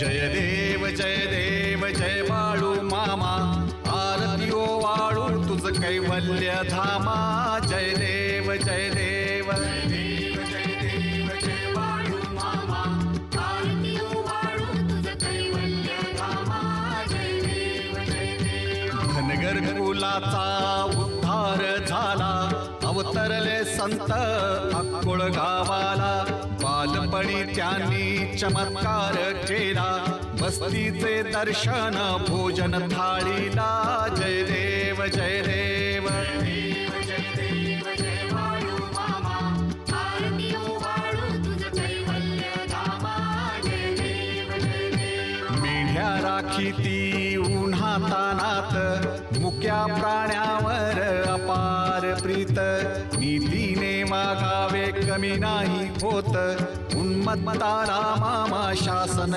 जय देव जय बाळू मामा, आरती ओ वाळू तुझ कैवल्य धामा. जय देव जय देव जय देव जय देव जय बाळू मामा, आरती ओ वाळू तुझ कैवल्य धामा. जय देव जय देव. धनगर कुलाचा उद्धार झाला, अवतरले संत अक्कोळ गावाला. बालपणी त्यांनी चमत्कार केला, बस्तीचे दर्शन भोजन थाळीला. जय देव जय देव जय देव जय बाळू मामा, आरती ओ वाळू तुझ कैवल्य धामा. जय देव जय देव. मेढ्या राखीती उन्हातानात, मुक्या प्राण्यावर अपार प्रीत. नीतीने वागावे कमी नाही होत, उन्मत्ताला मामा शासन